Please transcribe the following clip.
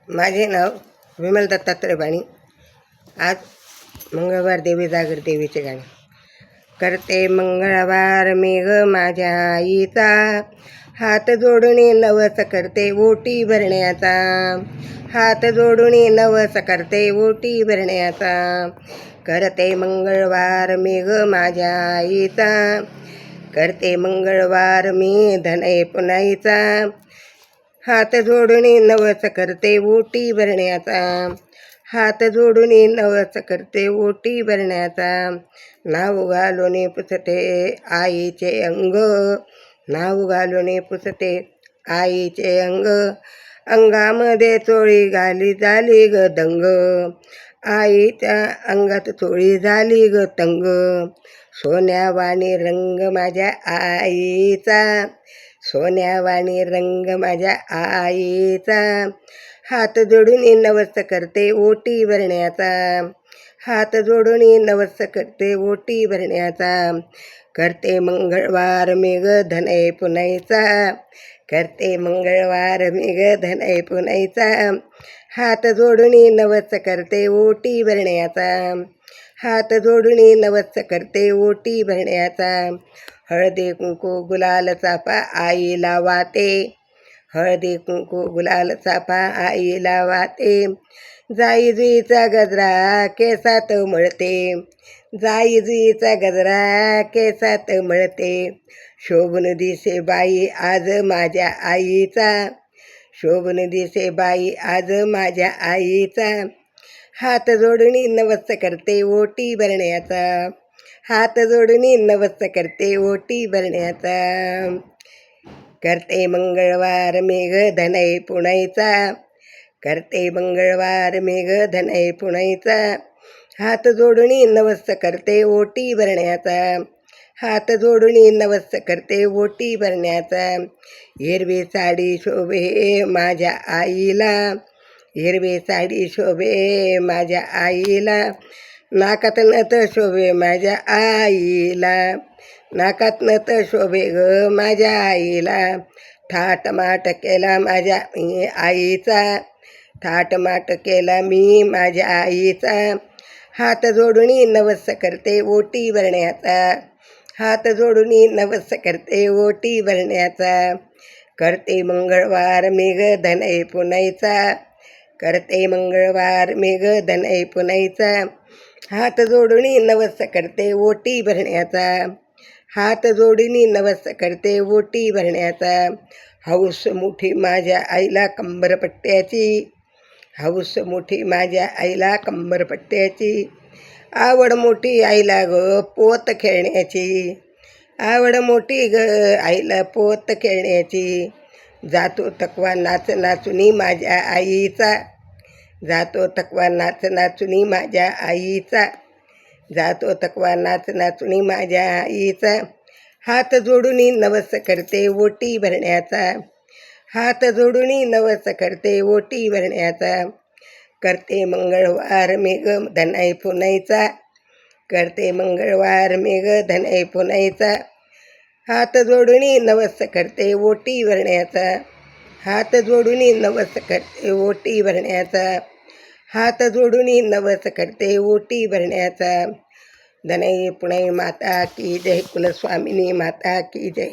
माझे नाव विमल दत्तात्रय बाणी. आज मंगळवार देवी जागर देवीचे गाणे. करते मंगळवार मेघ माझ्या आईचा, हात जोडून नवस करते ओटी भरण्याचा. हात जोडून नवस करते ओटी भरण्याचा. करते मंगळवार मेघ माझ्या आईचा, करते मंगळवार मी धनय पुनाईचा. हात जोडून नवस करते ओटी भरण्याचा. हात जोडून नवस करते ओटी भरण्याचा. नाव घालून पुसते आईचे अंग, नाव घालून पुसते आईचे अंग. अंगामध्ये चोळी घाली झाली ग दंग, आईच्या अंगात चोळी झाली ग तंग. सोन्यावाणी रंग माझ्या आईचा, सोन्यावाणी रंग माझ्या आईचा. हात जोडून नवस करते ओटी भरण्याचा. हात जोडून नवस करते ओटी भरण्याचा. करते मंगळवार मेघ धनय पुनाईचा, करते मंगळवार मेघ धनय पुनाईचा. हात जोडून नवस करते ओटी भरण्याचा. हात जोडून नवस करते ओटी भरण्याचा. हळदी कुंकू गुलाल चाफा आईला वाते, हळदी कुंकू गुलाल चाफा आईला वाते. जाई जुईचा गजरा केसात मळते, जाई जुईचा गजरा केसात मळते. शोभून दिसे बाई आज माझ्या आईचा, शोभून दिसे बाई आज माझ्या आईचा. हात जोडून नवस करते ओटी भरण्याचा. हात जोडून नवस करते ओटी भरण्याचा. करते मंगळवार मेघ धनय पुनाईचा, करते मंगळवार मेघ धनय पुनाईचा. हात जोडून नवस करते ओटी भरण्याचा. हात जोडून नवस करते ओटी भरण्याचा. हिरवी साडी शोभे माझ्या आईला, हिरवी साडी शोभे माझ्या आईला. नाकात नथ शोभे माझ्या आईला, नाकात नथ शोभे ग माझ्या आईला. थाटमाट केला माझ्या आईचा, थाटमाट केला मी माझ्या आईचा. हात जोडून नवस करते ओटी भरण्याचा. हात जोडून नवस करते ओटी भरण्याचा. करते मंगळवार मेघ धनय पुनाईचा, करते मंगळवार मेघ धनय पुनाईचा. हात जोडून नवस करते ओटी भरण्याचा. हात जोडून नवस करते ओटी भरण्याचा. हौस मोठी माझ्या आईला कंबरपट्ट्याची, हौस मोठी माझ्या आईला कंबरपट्ट्याची. आवड मोठी आईला ग पोत खेळण्याची, आवड मोठी ग आईला पोत खेळण्याची. जातो थकवा नाच नाचुनी माझ्या आईचा, जातो थकवा नाच नाचुनी माझ्या आईचा. जातो थकवा नाच नाचुनी माझ्या आईचा. हात जोडून नवस करते ओटी भरण्याचा. हात जोडून नवस करते ओटी भरण्याचा. करते मंगळवार मेघ धनय पुनाईचा, करते मंगळवार मेघ धनय पुनाईचा. हात जोडून नवस करते ओटी भरण्याचा. हात जोडून नवस करते ओटी भरण्याचा. हात जोडून नवस करते ओटी भरण्याचा. धनय पुनाई माता की जय, कुलस्वामिनी माता की जय.